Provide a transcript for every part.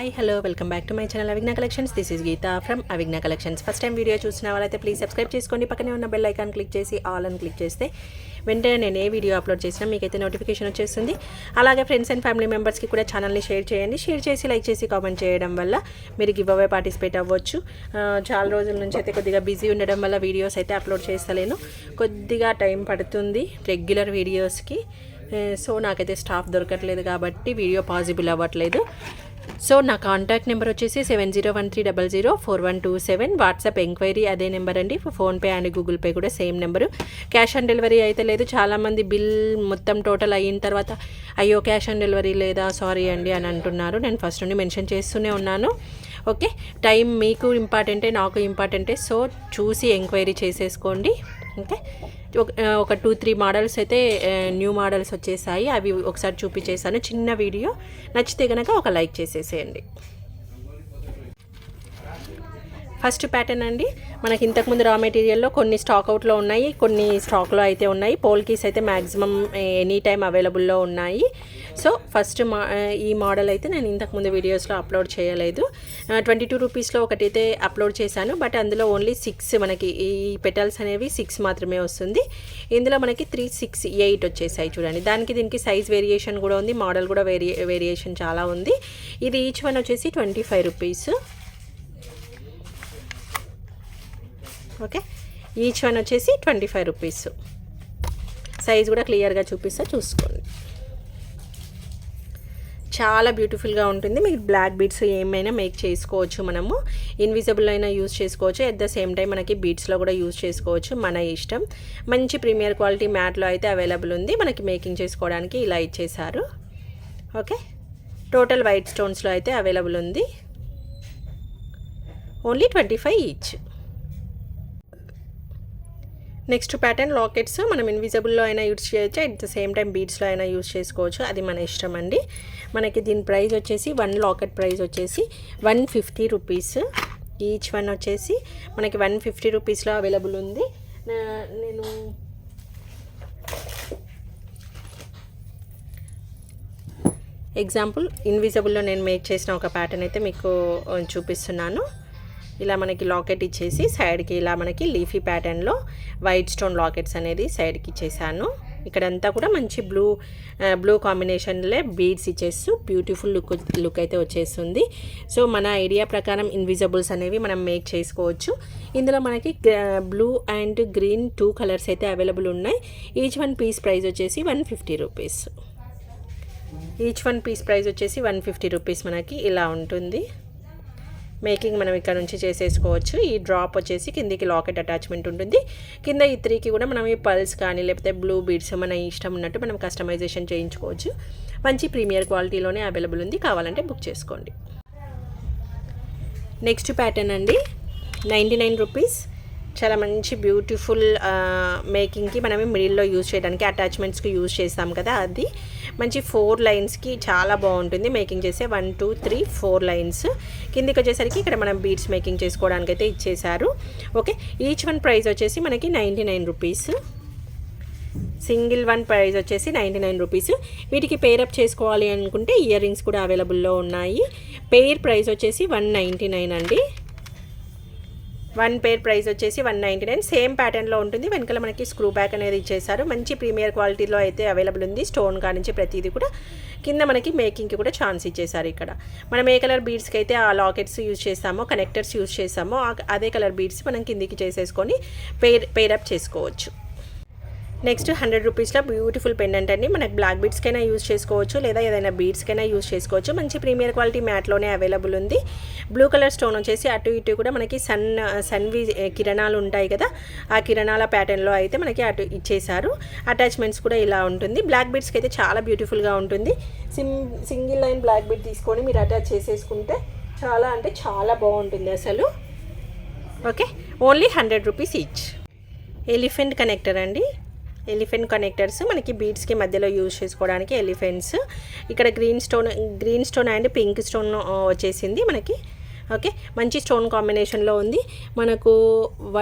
Hi hello welcome back to my channel Avigna collections. This is Geetha from Avigna collections. First time video చూసిన వాళ్ళైతే please subscribe చేసుకోండి. పక్కనే ఉన్న bell icon click చేసి all అని క్లిక్ చేస్తే వెంటనే నేను ఏ వీడియో అప్లోడ్ చేసినా మీకైతే నోటిఫికేషన్ వచ్చేస్తుంది. అలాగే ఫ్రెండ్స్ అండ్ ఫ్యామిలీ మెంబర్స్కి కూడా ఛానల్ని షేర్ చేయండి. షేర్ చేసి లైక్ చేసి కామెంట్ చేయడం వల్ల మీరు గివ్ అవే పార్టిసిపేట్ అవ్వచ్చు. చాలా రోజుల నుంచి అయితే కొద్దిగా బిజీ ఉండడం వల్ల వీడియోస్ అయితే అప్లోడ్ చేస్తలేను. కొద్దిగా టైం పడుతుంది రెగ్యులర్ వీడియోస్కి. సో నాకైతే స్టాఫ్ దొరకట్లేదు కాబట్టి వీడియో పాసిబుల్ అవ్వట్లేదు. సో నా కాంటాక్ట్ నెంబర్ వచ్చేసి 7013004127. వాట్సాప్ ఎంక్వైరీ అదే నెంబర్ అండి. ఫోన్పే అండ్ గూగుల్ పే కూడా same number. Cash on delivery అయితే లేదు. చాలామంది బిల్ మొత్తం టోటల్ అయిన తర్వాత అయ్యో క్యాష్ ఆన్ డెలివరీ లేదా సారీ అండి అని అంటున్నారు. నేను ఫస్ట్ నుండి మెన్షన్ చేస్తూనే ఉన్నాను. ఓకే, టైం మీకు ఇంపార్టెంటే, నాకు ఇంపార్టెంటే. సో చూసి ఎంక్వైరీ చేసేసుకోండి. ఓకే, ఒక 2-3 మోడల్స్ అయితే న్యూ మోడల్స్ వచ్చేసాయి. అవి ఒకసారి చూపించేసాను. చిన్న వీడియో నచ్చితే కనుక ఒక లైక్ చేసేసేయండి. ఫస్ట్ ప్యాటర్న్ అండి, మనకి ఇంతకుముందు రా మెటీరియల్లో కొన్ని స్టాక్ అవుట్లో ఉన్నాయి, కొన్ని స్టాక్లో అయితే ఉన్నాయి. పోల్కీస్ అయితే మ్యాక్సిమం ఎనీ టైం అవైలబుల్లో ఉన్నాయి. సో ఫస్ట్ ఈ మోడల్ అయితే నేను ఇంతకుముందు వీడియోస్లో అప్లోడ్ చేయలేదు. 22 రూపీస్లో ఒకటైతే అప్లోడ్ చేశాను. బట్ అందులో ఓన్లీ 6 మనకి ఈ పెటల్స్ అనేవి 6 మాత్రమే వస్తుంది. ఇందులో మనకి 3, 6, 8 వచ్చేసాయి చూడండి. దానికి దీనికి సైజ్ వేరియేషన్ కూడా ఉంది, మోడల్ కూడా వేరియేషన్ చాలా ఉంది. ఇది ఈచ్ వన్ వచ్చేసి 25 రూపీస్. ఓకే, ఈచ్ వన్ వచ్చేసి 25 రూపీస్. సైజ్ కూడా క్లియర్గా చూపిస్తా, చూసుకోండి. చాలా బ్యూటిఫుల్గా ఉంటుంది. మీకు బ్లాక్ బీడ్స్ ఏమైనా మేక్ చేసుకోవచ్చు. మనము ఇన్విజిబుల్ అయినా యూజ్ చేసుకోవచ్చు. ఎట్ ద సేమ్ టైం మనకి బీడ్స్లో కూడా యూజ్ చేసుకోవచ్చు, మన ఇష్టం. మంచి ప్రీమియర్ క్వాలిటీ మ్యాట్లో అయితే అవైలబుల్ ఉంది. మనకి మేకింగ్ చేసుకోవడానికి ఇలా ఇచ్చేసారు. ఓకే, టోటల్ వైట్ స్టోన్స్లో అయితే అవైలబుల్ ఉంది. Only 25 each. Next pattern lockets. మనం ఇన్విజిబుల్లో అయినా యూజ్ చేయొచ్చు, అట్ ద సేమ్ టైం బీడ్స్లో అయినా యూజ్ చేసుకోవచ్చు. అది మన ఇష్టం అండి. మనకి దీని ప్రైస్ వచ్చేసి 1 లాకెట్ ప్రైస్ వచ్చేసి 150 రూపీస్. ఈచ్ వన్ వచ్చేసి మనకి 150 రూపీస్లో అవైలబుల్ ఉంది. నేను ఎగ్జాంపుల్ ఇన్విజిబుల్లో నేను మేక్ చేసిన ఒక ప్యాటర్న్ అయితే మీకు చూపిస్తున్నాను. ఇలా మనకి లాకెట్ ఇచ్చేసి సైడ్కి ఇలా మనకి లీఫీ ప్యాటర్న్లో వైట్ స్టోన్ లాకెట్స్ అనేది సైడ్కి ఇచ్చేసాను. ఇక్కడంతా కూడా మంచి బ్లూ కాంబినేషన్లో బీడ్స్ ఇచ్చేస్తూ బ్యూటిఫుల్ లుక్ అయితే వచ్చేస్తుంది. సో మన ఐడియా ప్రకారం ఇన్విజిబుల్స్ అనేవి మనం మేక్ చేసుకోవచ్చు. ఇందులో మనకి బ్లూ అండ్ గ్రీన్ 2 కలర్స్ అయితే అవైలబుల్ ఉన్నాయి. ఈచ్ వన్ పీస్ ప్రైస్ వచ్చేసి 150 rupees. Each one piece price వచ్చేసి 150 రూపీస్. మనకి ఇలా ఉంటుంది మేకింగ్. మనం ఇక్కడ నుంచి చేసేసుకోవచ్చు. ఈ డ్రాప్ వచ్చేసి కిందికి లాకెట్ అటాచ్మెంట్ ఉంటుంది. కింద ఈ 3కి కూడా మనం ఈ పల్స్ కానీ లేకపోతే బ్లూ బీడ్స్ మన ఇష్టం ఉన్నట్టు మనం కస్టమైజేషన్ చేయించుకోవచ్చు. మంచి ప్రీమియర్ క్వాలిటీలోనే అవైలబుల్ ఉంది. కావాలంటే బుక్ చేసుకోండి. నెక్స్ట్ ప్యాటర్న్ అండి, 99 రూపీస్. చాలా మంచి బ్యూటిఫుల్ మేకింగ్కి మనమే మిడిల్లో యూజ్ చేయడానికి అటాచ్మెంట్స్కి యూజ్ చేస్తాం కదా, అది మంచి 4 లైన్స్కి చాలా బాగుంటుంది మేకింగ్ చేసే. 1, 2, 3, 4 లైన్స్. కిందికి వచ్చేసరికి ఇక్కడ మనం బీడ్స్ మేకింగ్ చేసుకోవడానికి అయితే ఇచ్చేసారు. ఓకే, ఈచ్ వన్ ప్రైస్ వచ్చేసి మనకి 99 రూపీస్. సింగిల్ వన్ ప్రైస్ వచ్చేసి 99 రూపీస్. వీటికి పేరప్ చేసుకోవాలి అనుకుంటే ఇయర్ రింగ్స్ కూడా అవైలబుల్లో ఉన్నాయి. పేర్ ప్రైస్ వచ్చేసి 199 అండి. 1 పేర్ ప్రైస్ వచ్చేసి 199. సేమ్ ప్యాటర్న్లో ఉంటుంది. వెనకాల మనకి స్క్రూ బ్యాక్ అనేది ఇచ్చేసారు. మంచి ప్రీమియర్ క్వాలిటీలో అయితే అవైలబుల్ ఉంది. స్టోన్ కానించి ప్రతిదీ కూడా. కింద మనకి మేకింగ్కి కూడా ఛాన్స్ ఇచ్చేసారు. ఇక్కడ మనం ఏ కలర్ బీడ్స్కి అయితే ఆ లాకెట్స్ యూజ్ చేస్తామో, కనెక్టర్స్ యూజ్ చేస్తామో అదే కలర్ బీడ్స్ మనం కిందికి చేసేసుకొని పేరప్ చేసుకోవచ్చు. నెక్స్ట్ 100 రూపీస్లో బ్యూటిఫుల్ పెండెంట్ అండి. మనకి బ్లాక్ బీడ్స్కైనా యూజ్ చేసుకోవచ్చు, లేదా ఏదైనా బీడ్స్కైనా యూజ్ చేసుకోవచ్చు. మంచి ప్రీమియర్ క్వాలిటీ మ్యాట్లోనే అవైలబుల్ ఉంది. బ్లూ కలర్ స్టోన్ వచ్చేసి అటు ఇటు కూడా మనకి సన్వి కిరణాలు ఉంటాయి కదా, ఆ కిరణాల ప్యాటర్న్లో అయితే మనకి అటు ఇచ్చేసారు. అటాచ్మెంట్స్ కూడా ఇలా ఉంటుంది. బ్లాక్ బీడ్స్కి అయితే చాలా బ్యూటిఫుల్గా ఉంటుంది. సింగిల్ లైన్ బ్లాక్ బీడ్ తీసుకొని మీరు అటాచ్ చేసేసుకుంటే చాలా అంటే చాలా బాగుంటుంది అసలు. Okay, only 100 rupees each. Elephant connector అండి. ఎలిఫెంట్ కనెక్టర్స్ మనకి బీడ్స్కి మధ్యలో యూజ్ చేసుకోవడానికి ఎలిఫెంట్స్. ఇక్కడ green stone and pink stone వచ్చేసింది మనకి. ఓకే, మంచి స్టోన్ కాంబినేషన్లో ఉంది. మనకు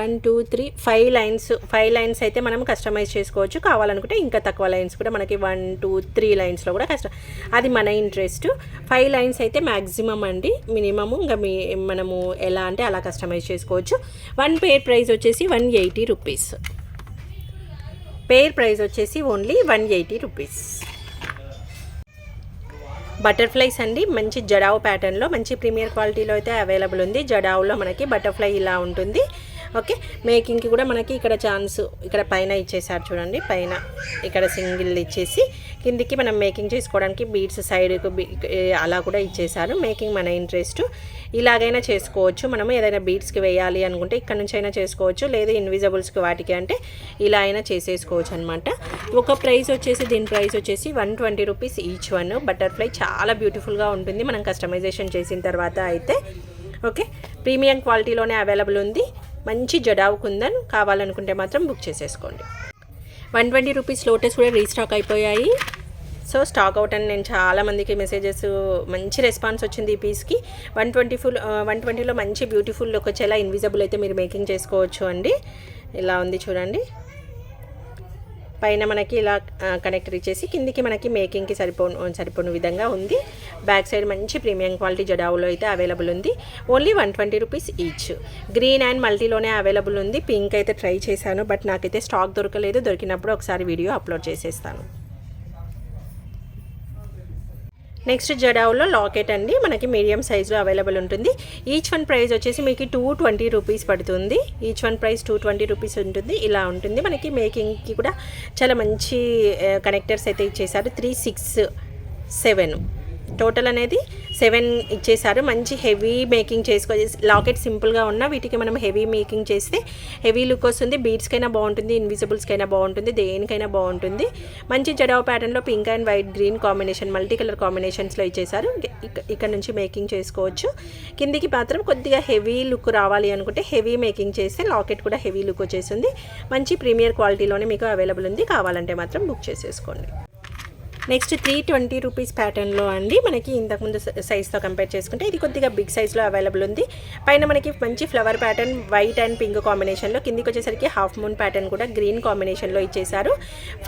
1 2 3 5 లైన్స్ అయితే మనం కస్టమైజ్ చేసుకోవచ్చు. కావాలనుకుంటే ఇంకా తక్కువ లైన్స్ కూడా మనకి 1 2 3 లైన్స్లో కూడా అది మన ఇంట్రెస్ట్. 5 లైన్స్ అయితే మ్యాక్సిమం అండి, మినిమము. ఇంకా మనము ఎలా అంటే అలా కస్టమైజ్ చేసుకోవచ్చు. 1 పేర్ ప్రైస్ వచ్చేసి 180 రూపీస్. పేర్ ప్రైస్ వచ్చేసి ఓన్లీ 180 రూపీస్. బటర్ఫ్లైస్ అండి, మంచి జడావు ప్యాటర్న్లో మంచి ప్రీమియర్ క్వాలిటీలో అయితే అవైలబుల్ ఉంది. జడావులో మనకి బటర్ఫ్లై ఇలా ఉంటుంది. ఓకే, మేకింగ్కి కూడా మనకి ఇక్కడ ఛాన్స్ ఇక్కడ పైన ఇచ్చేసారు చూడండి. పైన ఇక్కడ సింగిల్ ఇచ్చేసి కిందికి మనం మేకింగ్ చేసుకోవడానికి బీడ్స్ సైడ్కు అలా కూడా ఇచ్చేసారు. మేకింగ్ మన ఇంట్రెస్ట్, ఇలాగైనా చేసుకోవచ్చు. మనము ఏదైనా బీడ్స్కి వేయాలి అనుకుంటే ఇక్కడ నుంచి అయినా చేసుకోవచ్చు, లేదా ఇన్విజిబుల్స్కి వాటికి అంటే ఇలా అయినా చేసేసుకోవచ్చు అనమాట. ఒక ప్రైస్ వచ్చేసి దీని ప్రైస్ వచ్చేసి 120 రూపీస్ ఈచ్ వన్. బటర్ఫ్లై చాలా బ్యూటిఫుల్గా ఉంటుంది మనం కస్టమైజేషన్ చేసిన తర్వాత అయితే. ఓకే, ప్రీమియం క్వాలిటీలోనే అవైలబుల్ ఉంది. మంచి జడావు కుందన్, కావాలనుకుంటే మాత్రం బుక్ చేసేసుకోండి. 120 రూపీస్ లోటస్ కూడా రీస్టాక్ అయిపోయాయి. సో స్టాక్ అవుట్ అని నేను చాలామందికి మెసేజెస్, మంచి రెస్పాన్స్ వచ్చింది ఈ పీస్కి. 120లో మంచి బ్యూటిఫుల్ లుక్ వచ్చేలా ఇన్విజిబుల్ అయితే మీరు మేకింగ్ చేసుకోవచ్చు అండి. ఇలా ఉంది చూడండి. పైన మనకి ఇలా కనెక్టర్ ఇచ్చేసి కిందికి మనకి మేకింగ్కి సరిపోని విధంగా ఉంది. బ్యాక్ సైడ్ మంచి ప్రీమియం క్వాలిటీ జడావులో అయితే అవైలబుల్ ఉంది. Only 120 rupees each. Green and మల్టీలోనే అవైలబుల్ ఉంది. పింక్ అయితే ట్రై చేశాను, బట్ నాకైతే స్టాక్ దొరకలేదు. దొరికినప్పుడు ఒకసారి వీడియో అప్లోడ్ చేసేస్తాను. నెక్స్ట్ జడావులో లాకెట్ అండి, మనకి మీడియం సైజులో అవైలబుల్ ఉంటుంది. ఈచ్ వన్ ప్రైస్ వచ్చేసి మీకు 220 రూపీస్ పడుతుంది. ఈచ్ వన్ ప్రైస్ 220 రూపీస్ ఉంటుంది. ఇలా ఉంటుంది. మనకి మేకింగ్కి కూడా చాలా మంచి కనెక్టర్స్ అయితే ఇచ్చేసారు. 3 6 7 టోటల్ అనేది 7 ఇచ్చేసారు. మంచి హెవీ మేకింగ్ లాకెట్ సింపుల్గా ఉన్న వీటికి మనం హెవీ మేకింగ్ చేస్తే హెవీ లుక్ వస్తుంది. బీడ్స్కైనా బాగుంటుంది, ఇన్విజిబుల్స్కైనా బాగుంటుంది, దేనికైనా బాగుంటుంది. మంచి జడావ్ ప్యాటర్న్లో pink and white green combination, multi colour కాంబినేషన్స్లో ఇచ్చేసారు. ఇక్కడ నుంచి మేకింగ్ చేసుకోవచ్చు. కిందికి మాత్రం కొద్దిగా హెవీ లుక్ రావాలి అనుకుంటే హెవీ మేకింగ్ చేస్తే లాకెట్ కూడా హెవీ లుక్ వచ్చేస్తుంది. మంచి ప్రీమియర్ క్వాలిటీలోనే మీకు అవైలబుల్ ఉంది. కావాలంటే మాత్రం బుక్ చేసేసుకోండి. నెక్స్ట్ 320 రూపీస్ ప్యాటర్న్లో అండి, మనకి ఇంతకుముందు సైజ్తో కంపేర్ చేసుకుంటే ఇది కొద్దిగా బిగ్ సైజ్లో అవైలబుల్ ఉంది. పైన మనకి మంచి flower pattern white and pink కాంబినేషన్లో, కిందికి వచ్చేసరికి హాఫ్ మూన్ ప్యాటర్న్ కూడా గ్రీన్ కాంబినేషన్లో ఇచ్చేసారు.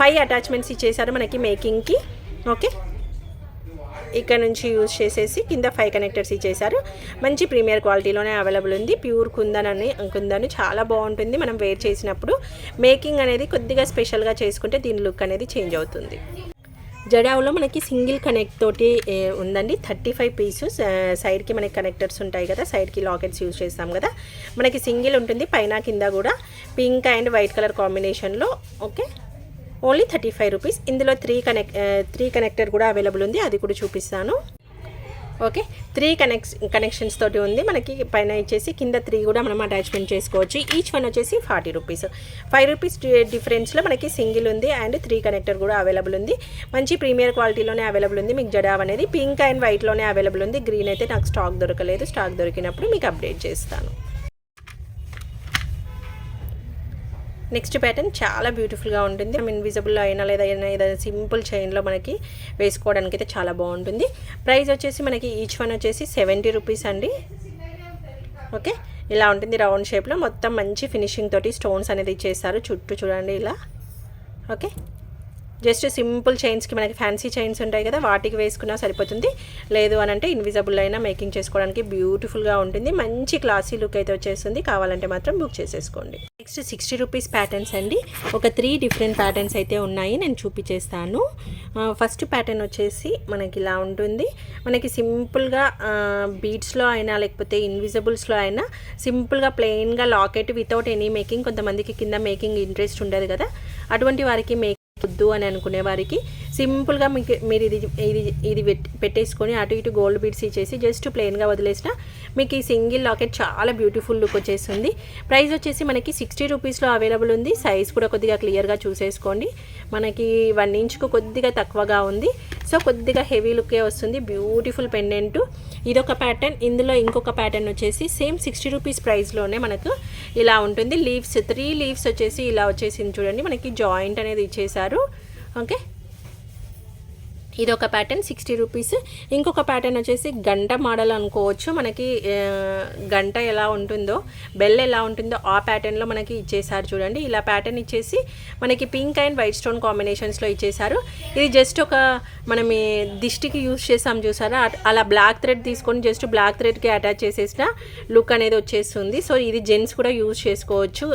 5 అటాచ్మెంట్స్ ఇచ్చేసారు మనకి మేకింగ్కి. ఓకే, ఇక్కడ నుంచి యూజ్ చేసేసి కింద 5 కనెక్టర్స్ ఇచ్చేసారు. మంచి ప్రీమియర్ క్వాలిటీలోనే అవైలబుల్ ఉంది. ప్యూర్ కుందన్ చాలా బాగుంటుంది. మనం వేర్ చేసినప్పుడు మేకింగ్ అనేది కొద్దిగా స్పెషల్గా చేసుకుంటే దీని లుక్ అనేది చేంజ్ అవుతుంది. జడావులో మనకి సింగిల్ కనెక్ట్ తోటి ఉందండి. 35 పీసెస్. సైడ్కి మనకి కనెక్టర్స్ ఉంటాయి కదా, సైడ్కి లాకెట్స్ యూజ్ చేస్తాం కదా, మనకి సింగిల్ ఉంటుంది. పైన కింద కూడా పింక్ అండ్ వైట్ కలర్ కాంబినేషన్లో. Okay, only 35 rupees. ఇందులో 3 కనెక్టర్ కూడా అవైలబుల్ ఉంది, అది కూడా చూపిస్తాను. ఓకే, 3 కనెక్షన్స్ తోటి ఉంది. మనకి పైన ఇచ్చేసి కింద 3 కూడా మనం అటాచ్మెంట్ చేసుకోవచ్చు. ఈచ్ వన్ వచ్చేసి 40 రూపీస్. 5 రూపీస్ డిఫరెన్స్లో మనకి సింగిల్ ఉంది అండ్ 3 కనెక్టర్ కూడా అవైలబుల్ ఉంది. మంచి ప్రీమియర్ క్వాలిటీలోనే అవైలబుల్ ఉంది. మీకు జడావ్ అనేది పింక్ అండ్ వైట్లోనే అవైలబుల్ ఉంది. గ్రీన్ అయితే నాకు స్టాక్ దొరకలేదు. స్టాక్ దొరికినప్పుడు మీకు అప్డేట్ చేస్తాను. నెక్స్ట్ ప్యాటర్న్ చాలా బ్యూటిఫుల్గా ఉంటుంది. ఇన్విజిబుల్లో అయినా లేదా ఏదైనా సింపుల్ చైన్లో మనకి వేసుకోవడానికి అయితే చాలా బాగుంటుంది. ప్రైస్ వచ్చేసి మనకి ఈచ్ వన్ వచ్చేసి 70 రూపీస్ అండి. ఓకే, ఇలా ఉంటుంది రౌండ్ షేప్లో. మొత్తం మంచి ఫినిషింగ్ తోటి స్టోన్స్ అనేది ఇచ్చేస్తారు చుట్టూ చూడండి ఇలా. ఓకే, జస్ట్ సింపుల్ చైన్స్కి మనకి ఫ్యాన్సీ చైన్స్ ఉంటాయి కదా, వాటికి వేసుకున్నా సరిపోతుంది. లేదు అని అంటే ఇన్విజిబుల్ అయినా మేకింగ్ చేసుకోవడానికి బ్యూటిఫుల్గా ఉంటుంది. మంచి క్లాసీ లుక్ అయితే వచ్చేస్తుంది. కావాలంటే మాత్రం బుక్ చేసేసుకోండి. నెక్స్ట్ 60 రూపీస్ ప్యాటర్న్స్ అండి. ఒక 3 డిఫరెంట్ ప్యాటర్న్స్ అయితే ఉన్నాయి, నేను చూపించేస్తాను. ఫస్ట్ ప్యాటర్న్ వచ్చేసి మనకి ఇలా ఉంటుంది. మనకి సింపుల్గా బీడ్స్లో అయినా లేకపోతే ఇన్విజిబుల్స్లో అయినా సింపుల్గా ప్లెయిన్గా లాకెట్ వితౌట్ ఎనీ మేకింగ్. కొంతమందికి కింద మేకింగ్ ఇంట్రెస్ట్ ఉండదు కదా, అటువంటి వారికి వద్దు అని అనుకునే వారికి సింపుల్గా మీరు ఇది పెట్టేసుకొని అటు ఇటు గోల్డ్ బీడ్స్ ఇచ్చేసి జస్ట్ ప్లెయిన్గా వదిలేసిన మీకు ఈ సింగిల్ లాకెట్ చాలా బ్యూటిఫుల్ లుక్ వచ్చేస్తుంది. ప్రైస్ వచ్చేసి మనకి 60 రూపీస్లో అవైలబుల్ ఉంది. సైజ్ కూడా కొద్దిగా క్లియర్గా చూసేసుకోండి. మనకి 1 ఇంచ్కు కొద్దిగా తక్కువగా ఉంది. సో కొద్దిగా హెవీ లుక్కే వస్తుంది. Beautiful pendant. ఇదొక ప్యాటర్న్. ఇందులో ఇంకొక ప్యాటర్న్ వచ్చేసి సేమ్ 60 రూపీస్ ప్రైస్లోనే మనకు ఇలా ఉంటుంది. లీవ్స్ 3 లీవ్స్ వచ్చేసి ఇలా వచ్చేసింది చూడండి. మనకి జాయింట్ అనేది ఇచ్చేసారు. ఓకే, ఇది ఒక ప్యాటర్న్ 60 రూపీస్. ఇంకొక ప్యాటర్న్ వచ్చేసి గంట మోడల్ అనుకోవచ్చు. మనకి గంట ఎలా ఉంటుందో, బెల్ ఎలా ఉంటుందో ఆ ప్యాటర్న్లో మనకి ఇచ్చేసారు చూడండి. ఇలా ప్యాటర్న్ ఇచ్చేసి మనకి పింక్ అండ్ వైట్ స్టోన్ కాంబినేషన్స్లో ఇచ్చేసారు. ఇది జస్ట్ ఒక మనం ఈ దిష్టికి యూజ్ చేసాం చూసారా, అలా బ్లాక్ థ్రెడ్ తీసుకొని జస్ట్ బ్లాక్ థ్రెడ్కి అటాచ్ చేసేసిన లుక్ అనేది వచ్చేస్తుంది. సో ఇది జెంట్స్ కూడా యూజ్ చేసుకోవచ్చు,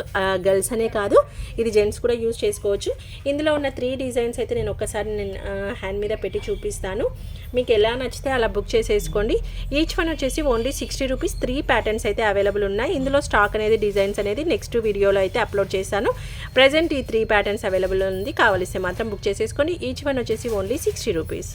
గర్ల్స్ అనే కాదు, ఇది జెంట్స్ కూడా యూజ్ చేసుకోవచ్చు. ఇందులో ఉన్న 3 డిజైన్స్ అయితే నేను ఒక్కసారి హ్యాండ్ మీద పెట్టి చూపిస్తాను. మీకు ఎలా నచ్చితే అలా బుక్ చేసేసుకోండి. ఈచ్ వన్ వచ్చేసి ఓన్లీ 60 రూపీస్. 3 ప్యాటర్న్స్ అయితే అవైలబుల్ ఉన్నాయి. ఇందులో స్టాక్ అనేది డిజైన్స్ అనేది నెక్స్ట్ వీడియోలో అయితే అప్లోడ్ చేశాను. ప్రజెంట్ ఈ 3 ప్యాటర్న్స్ అవైలబుల్ ఉంది. కావలిస్తే మాత్రం బుక్ చేసేసుకోండి. ఈచ్ వన్ వచ్చేసి ఓన్లీ 60 రూపీస్.